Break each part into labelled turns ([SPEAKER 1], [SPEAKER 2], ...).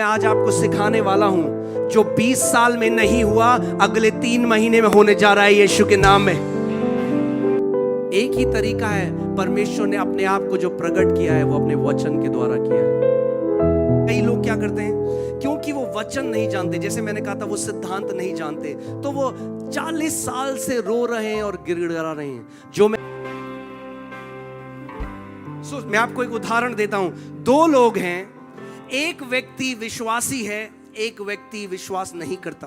[SPEAKER 1] मैं आज आपको सिखाने वाला हूं जो 20 साल में नहीं हुआ अगले 3 महीने में होने जा रहा है यीशु के नाम में। एक ही तरीका है, परमेश्वर ने अपने आप को जो प्रकट किया है वो अपने वचन के द्वारा किया है। कई लोग क्या करते हैं, क्योंकि वो वचन नहीं जानते, जैसे मैंने कहा था वो सिद्धांत नहीं जानते, तो वो 40 साल से रो रहे हैं और गिड़गिड़ा रहे हैं। जो मैं आपको एक उदाहरण देता हूं। 2 लोग हैं, एक व्यक्ति विश्वासी है, एक व्यक्ति विश्वास नहीं करता,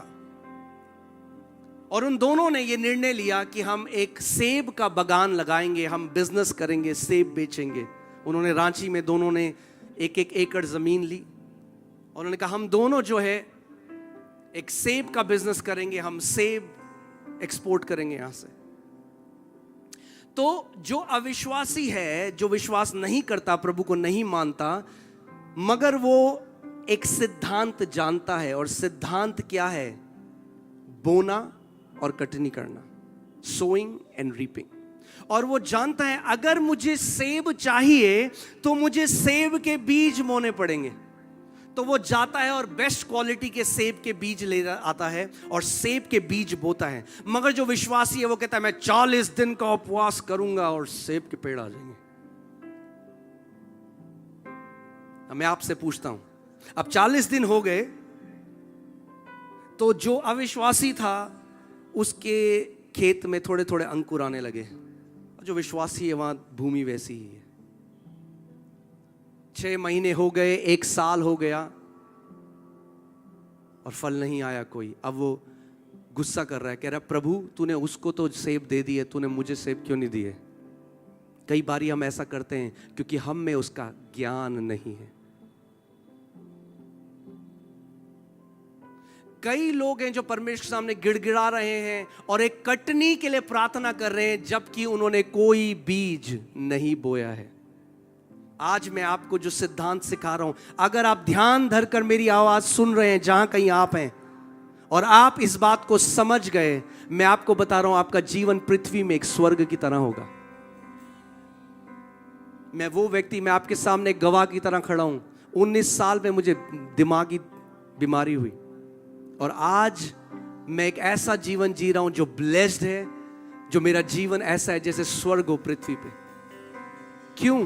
[SPEAKER 1] और उन दोनों ने ये निर्णय लिया कि हम एक सेब का बागान लगाएंगे, हम बिजनेस करेंगे, सेब बेचेंगे। उन्होंने रांची में दोनों ने 1-1 एकड़ जमीन ली और उन्होंने कहा हम दोनों जो है एक सेब का बिजनेस करेंगे, हम सेब एक्सपोर्ट करेंगे यहां से। तो जो अविश्वासी है, जो विश्वास नहीं करता, प्रभु को नहीं मानता, मगर वो एक सिद्धांत जानता है, और सिद्धांत क्या है? बोना और कटनी करना, सोइंग एंड रीपिंग। और वो जानता है अगर मुझे सेब चाहिए तो मुझे सेब के बीज बोने पड़ेंगे। तो वो जाता है और बेस्ट क्वालिटी के सेब के बीज ले आता है और सेब के बीज बोता है। मगर जो विश्वासी है वो कहता है मैं 40 दिन का उपवास करूंगा और सेब के पेड़ आ जाएंगे। मैं आपसे पूछता हूं, अब 40 दिन हो गए, तो जो अविश्वासी था उसके खेत में थोड़े थोड़े अंकुर आने लगे, जो विश्वासी है वहां भूमि वैसी ही है। 6 महीने हो गए, 1 साल हो गया और फल नहीं आया कोई। अब वो गुस्सा कर रहा है, कह रहा है प्रभु तूने उसको तो सेब दे दिए, तूने मुझे सेब क्यों नहीं दिए? कई बारी हम ऐसा करते हैं क्योंकि हम में उसका ज्ञान नहीं है। कई लोग हैं जो परमेश्वर के सामने गिड़गिड़ा रहे हैं और एक कटनी के लिए प्रार्थना कर रहे हैं, जबकि उन्होंने कोई बीज नहीं बोया है। आज मैं आपको जो सिद्धांत सिखा रहा हूं, अगर आप ध्यान धरकर मेरी आवाज सुन रहे हैं जहां कहीं आप हैं, और आप इस बात को समझ गए, मैं आपको बता रहा हूं आपका जीवन पृथ्वी में एक स्वर्ग की तरह होगा। मैं वो व्यक्ति, मैं आपके सामने गवाह की तरह खड़ा हूं। 19 साल में मुझे दिमागी बीमारी हुई और आज मैं एक ऐसा जीवन जी रहा हूं जो ब्लेस्ड है, जो मेरा जीवन ऐसा है जैसे स्वर्ग हो पृथ्वी पे। क्यों?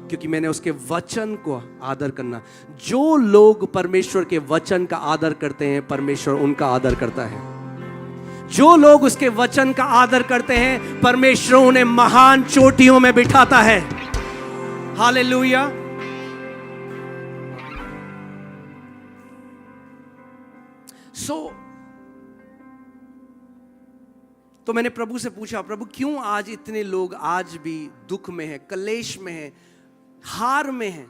[SPEAKER 1] क्योंकि मैंने उसके वचन को आदर करना। जो लोग परमेश्वर के वचन का आदर करते हैं, परमेश्वर उनका आदर करता है। जो लोग उसके वचन का आदर करते हैं, परमेश्वर उन्हें महान चोटियों में बिठाता है। हालेलुया। तो मैंने प्रभु से पूछा, प्रभु क्यों आज इतने लोग आज भी दुख में हैं, कलेश में हैं, हार में हैं?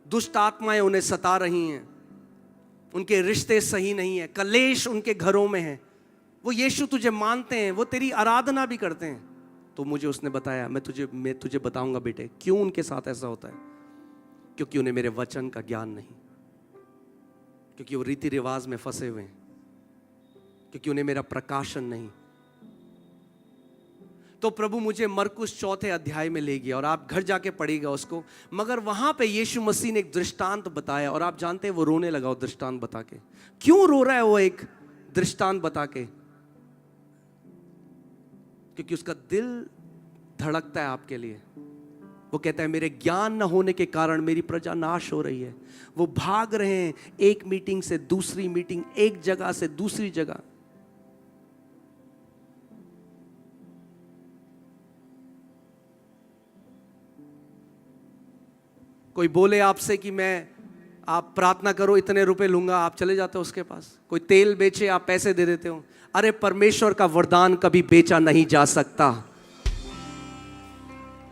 [SPEAKER 1] दुष्ट आत्माएं उन्हें सता रही हैं, उनके रिश्ते सही नहीं है, कलेश उनके घरों में है। वो यीशु तुझे मानते हैं, वो तेरी आराधना भी करते हैं। तो मुझे उसने बताया, मैं तुझे बताऊंगा बेटे क्यों उनके साथ ऐसा होता है। क्योंकि उन्हें मेरे वचन का ज्ञान नहीं, क्योंकि वो रीति रिवाज में फंसे हुए हैं, क्योंकि उन्हें मेरा प्रकाशन नहीं। तो प्रभु मुझे मरकुस 4 अध्याय में ले गया, और आप घर जाके पढ़िएगा उसको। मगर वहां पे यीशु मसीह ने एक दृष्टांत बताया, और आप जानते हैं वो रोने लगा वो दृष्टांत बता के। क्यों रो रहा है वो एक दृष्टांत बता के? क्योंकि उसका दिल धड़कता है आपके लिए। वो कहता है मेरे ज्ञान न होने के कारण मेरी प्रजा नाश हो रही है। वो भाग रहे हैं एक मीटिंग से दूसरी मीटिंग, एक जगह से दूसरी जगह। कोई बोले आपसे कि आप प्रार्थना करो, इतने रुपए लूंगा, आप चले जाते हो उसके पास। कोई तेल बेचे, आप पैसे दे देते हो। अरे परमेश्वर का वरदान कभी बेचा नहीं जा सकता।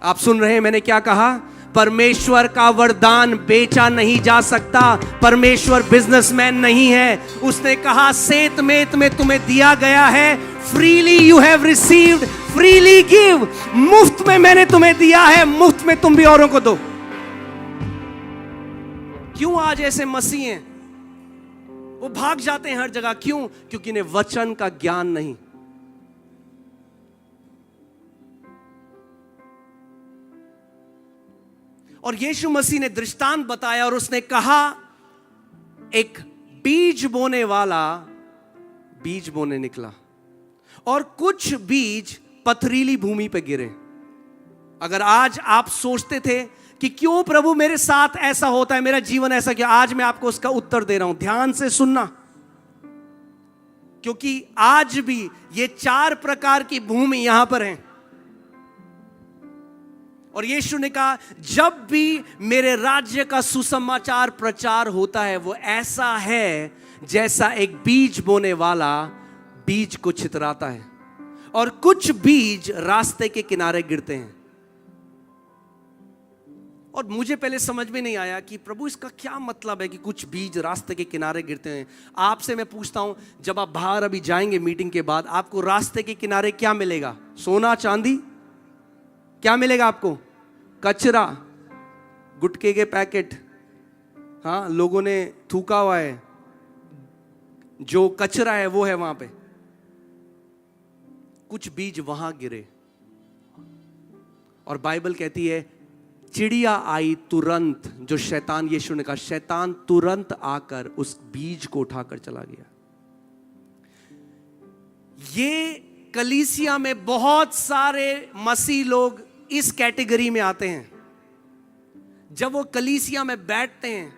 [SPEAKER 1] आप सुन रहे हैं मैंने क्या कहा? परमेश्वर का वरदान बेचा नहीं जा सकता। परमेश्वर बिजनेसमैन नहीं है। उसने कहा सेत मेत में तुम्हें दिया गया है, freely you have received freely give. मुफ्त में मैंने तुम्हें दिया है, मुफ्त में तुम भी औरों को दो। क्यों आज ऐसे मसीह हैं? वो भाग जाते हैं हर जगह। क्यों? क्योंकि इन्हें वचन का ज्ञान नहीं। और यीशु मसीह ने दृष्टांत बताया और उसने कहा एक बीज बोने वाला बीज बोने निकला और कुछ बीज पथरीली भूमि पे गिरे। अगर आज आप सोचते थे कि क्यों प्रभु मेरे साथ ऐसा होता है, मेरा जीवन ऐसा क्यों, आज मैं आपको उसका उत्तर दे रहा हूं। ध्यान से सुनना, क्योंकि आज भी ये 4 प्रकार की भूमि यहां पर है। और यीशु ने कहा जब भी मेरे राज्य का सुसमाचार प्रचार होता है वो ऐसा है जैसा एक बीज बोने वाला बीज को छितराता है, और कुछ बीज रास्ते के किनारे गिरते हैं। और मुझे पहले समझ में नहीं आया कि प्रभु इसका क्या मतलब है कि कुछ बीज रास्ते के किनारे गिरते हैं। आपसे मैं पूछता हूं, जब आप बाहर अभी जाएंगे मीटिंग के बाद, आपको रास्ते के किनारे क्या मिलेगा? सोना चांदी? क्या मिलेगा आपको? कचरा, गुटखे के पैकेट, हाँ लोगों ने थूका हुआ है, जो कचरा है वो है वहां पे। कुछ बीज वहां गिरे और बाइबल कहती है चिड़िया आई तुरंत, जो शैतान, यीशु ने कहा शैतान तुरंत आकर उस बीज को उठाकर चला गया। ये कलीसिया में बहुत सारे मसीह लोग इस कैटेगरी में आते हैं। जब वो कलीसिया में बैठते हैं,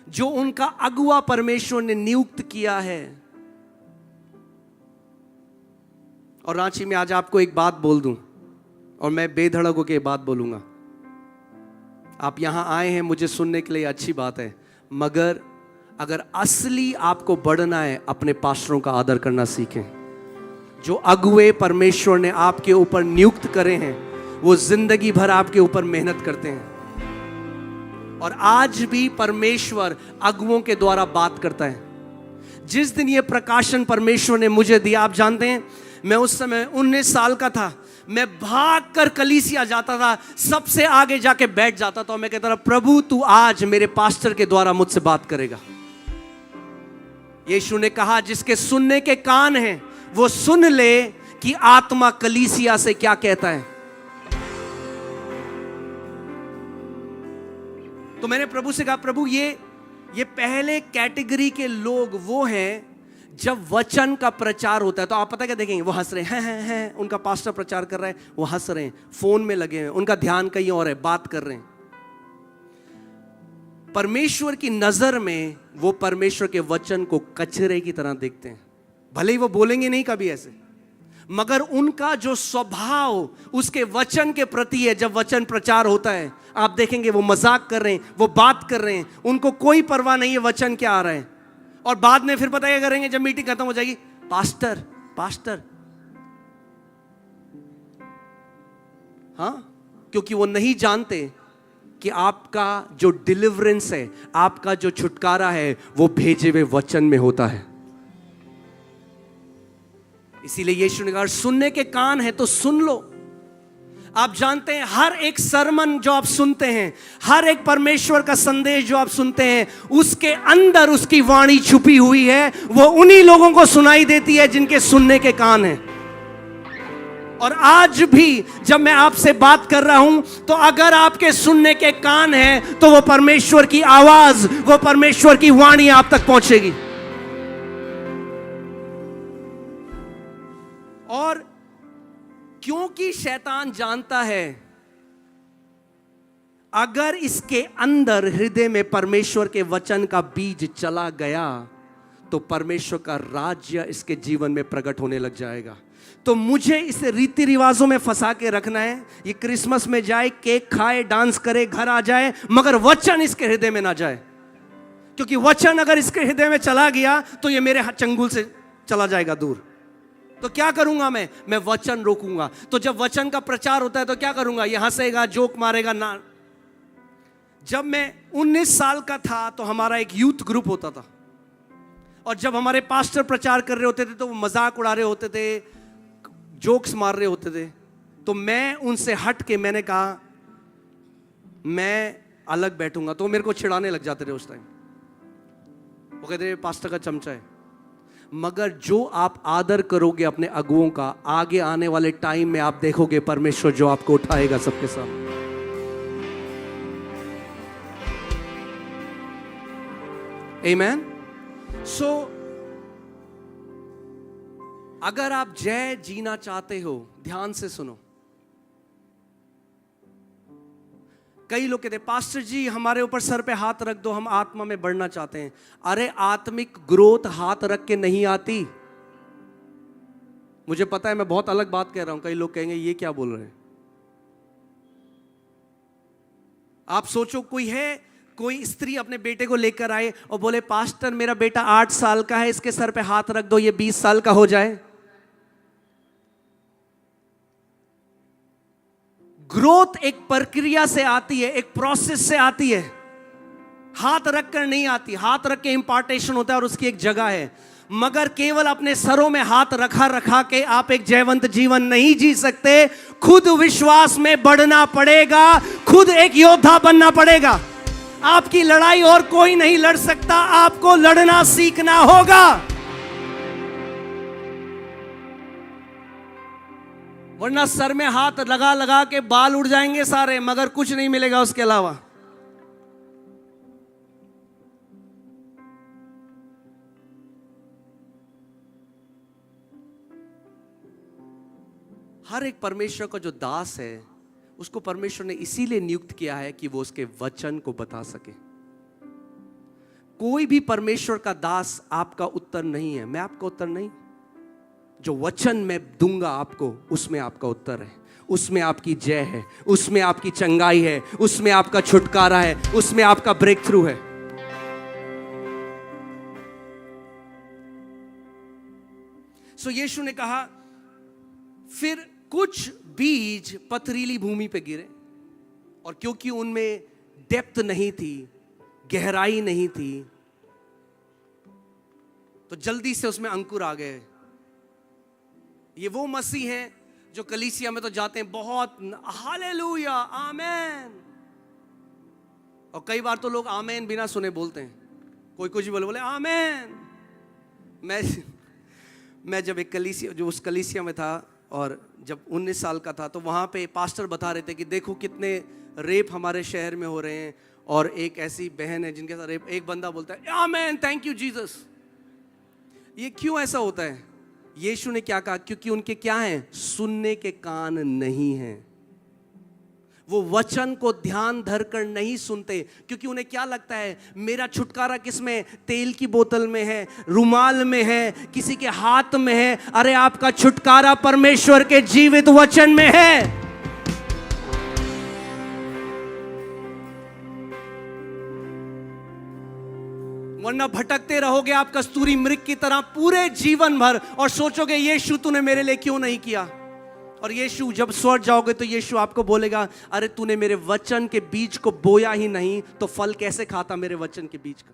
[SPEAKER 1] जो उनका अगुआ परमेश्वर ने नियुक्त किया है। और रांची में आज आपको एक बात बोल दूं, और मैं बेधड़क होकर बात बोलूंगा। आप यहां आए हैं मुझे सुनने के लिए, अच्छी बात है, मगर अगर असली आपको बढ़ना है, अपने पास्टरों का आदर करना सीखें। जो अगुए परमेश्वर ने आपके ऊपर नियुक्त करे हैं, वो जिंदगी भर आपके ऊपर मेहनत करते हैं। और आज भी परमेश्वर अगुओं के द्वारा बात करता है। जिस दिन ये प्रकाशन परमेश्वर ने मुझे दिया, आप जानते हैं, मैं उस समय 19 साल का था। मैं भागकर कलीसिया जाता था, सबसे आगे जाके बैठ जाता था और मैं कहता था प्रभु तू आज मेरे पास्टर के द्वारा मुझसे बात करेगा। यीशु ने कहा जिसके सुनने के कान हैं वो सुन ले कि आत्मा कलीसिया से क्या कहता है। तो मैंने प्रभु से कहा प्रभु ये पहले कैटेगरी के लोग वो हैं जब वचन का प्रचार होता है तो आप पता क्या देखेंगे, वो हंस रहे हैं, उनका पास्टर प्रचार कर रहा है, वो हंस रहे हैं, फोन में लगे हैं, उनका ध्यान कहीं और है, बात कर रहे हैं। परमेश्वर की नजर में वो परमेश्वर के वचन को कचरे की तरह देखते हैं। भले ही वो बोलेंगे नहीं कभी ऐसे, मगर उनका जो स्वभाव उसके वचन के प्रति है। जब वचन प्रचार होता है आप देखेंगे वो मजाक कर रहे हैं, वो बात कर रहे हैं, उनको कोई परवाह नहीं है वचन क्या आ रहा है। और बाद में फिर पता क्या करेंगे, जब मीटिंग खत्म हो जाएगी, पास्टर पास्टर, हाँ, क्योंकि वो नहीं जानते कि आपका जो डिलीवरेंस है, आपका जो छुटकारा है, वो भेजे हुए वचन में होता है। इसीलिए यीशु ने कहा सुनने के कान है तो सुन लो। आप जानते हैं हर एक सरमन जो आप सुनते हैं, हर एक परमेश्वर का संदेश जो आप सुनते हैं, उसके अंदर उसकी वाणी छुपी हुई है। वो उन्हीं लोगों को सुनाई देती है जिनके सुनने के कान हैं। और आज भी जब मैं आपसे बात कर रहा हूं तो अगर आपके सुनने के कान हैं तो वो परमेश्वर की आवाज, वो परमेश्वर की वाणी आप तक पहुंचेगी। और क्योंकि शैतान जानता है अगर इसके अंदर हृदय में परमेश्वर के वचन का बीज चला गया तो परमेश्वर का राज्य इसके जीवन में प्रकट होने लग जाएगा। तो मुझे इसे रीति रिवाजों में फंसा के रखना है। ये क्रिसमस में जाए, केक खाए, डांस करे, घर आ जाए, मगर वचन इसके हृदय में ना जाए। क्योंकि वचन अगर इसके हृदय में चला गया तो ये मेरे चंगुल से चला जाएगा दूर। तो क्या करूंगा मैं वचन रोकूंगा। तो जब वचन का प्रचार होता है तो क्या करूंगा, ये हंसेगा, जोक मारेगा ना। जब मैं 19 साल का था तो हमारा एक यूथ ग्रुप होता था, और जब हमारे पास्टर प्रचार कर रहे होते थे तो वो मजाक उड़ा रहे होते थे, जोक्स मार रहे होते थे। तो मैं उनसे हट के मैंने कहा मैं अलग बैठूंगा। तो मेरे को छिड़ाने लग जाते थे उस टाइम, वो कहते थे पास्टर का चमचा है। मगर जो आप आदर करोगे अपने अगुओं का, आगे आने वाले टाइम में आप देखोगे परमेश्वर जो आपको उठाएगा सबके सामने। आमीन। सो अगर आप जय जीना चाहते हो, ध्यान से सुनो। कई लोग कहते हैं पास्टर जी हमारे ऊपर सर पे हाथ रख दो, हम आत्मा में बढ़ना चाहते हैं। अरे आत्मिक ग्रोथ हाथ रख के नहीं आती। मुझे पता है मैं बहुत अलग बात कह रहा हूं, कई लोग कहेंगे ये क्या बोल रहे हैं। आप सोचो कोई स्त्री अपने बेटे को लेकर आए और बोले पास्टर मेरा बेटा 8 साल का है, इसके सर पे हाथ रख दो, ये 20 साल का हो जाए। ग्रोथ एक प्रक्रिया से आती है, एक प्रोसेस से आती है, हाथ रखकर नहीं आती। हाथ रख के इंपार्टेशन होता है और उसकी एक जगह है, मगर केवल अपने सरों में हाथ रखा के आप एक जयवंत जीवन नहीं जी सकते। खुद विश्वास में बढ़ना पड़ेगा, खुद एक योद्धा बनना पड़ेगा। आपकी लड़ाई और कोई नहीं लड़ सकता, आपको लड़ना सीखना होगा। वरना सर में हाथ लगा के बाल उड़ जाएंगे सारे, मगर कुछ नहीं मिलेगा उसके अलावा। हर एक परमेश्वर का जो दास है, उसको परमेश्वर ने इसीलिए नियुक्त किया है कि वो उसके वचन को बता सके। कोई भी परमेश्वर का दास आपका उत्तर नहीं है, मैं आपका उत्तर नहीं। जो वचन मैं दूंगा आपको, उसमें आपका उत्तर है, उसमें आपकी जय है, उसमें आपकी चंगाई है, उसमें आपका छुटकारा है, उसमें आपका ब्रेक थ्रू है। सो यीशु ने कहा फिर कुछ बीज पथरीली भूमि पे गिरे, और क्योंकि उनमें डेप्थ नहीं थी, गहराई नहीं थी, तो जल्दी से उसमें अंकुर आ गए। ये वो मसीह हैं जो कलीसिया में तो जाते हैं बहुत हालेलुया आमेन, और कई बार तो लोग आमेन बिना सुने बोलते हैं। कोई कुछ भी बोले आमेन। मैं जब एक कलीसिया, जो उस कलीसिया में था, और जब 19 साल का था, तो वहाँ पे पास्टर बता रहे थे कि देखो कितने रेप हमारे शहर में हो रहे हैं, और एक ऐसी बहन है जिनके साथ रेप। एक बंदा बोलता है आमेन, थैंक यू जीसस। ये क्यों ऐसा होता है? यीशु ने क्या कहा? क्योंकि उनके क्या हैं? सुनने के कान नहीं हैं। वो वचन को ध्यान धरकर नहीं सुनते, क्योंकि उन्हें क्या लगता है मेरा छुटकारा किसमें? तेल की बोतल में है, रुमाल में है, किसी के हाथ में है। अरे आपका छुटकारा परमेश्वर के जीवित वचन में है। वरना भटकते रहोगे आप कस्तूरी मृग की तरह पूरे जीवन भर, और सोचोगे यीशु तूने मेरे लिए क्यों नहीं किया। और यीशु जब स्वर्ग जाओगे तो यीशु आपको बोलेगा अरे तूने मेरे वचन के बीज को बोया ही नहीं, तो फल कैसे खाता मेरे वचन के बीज का?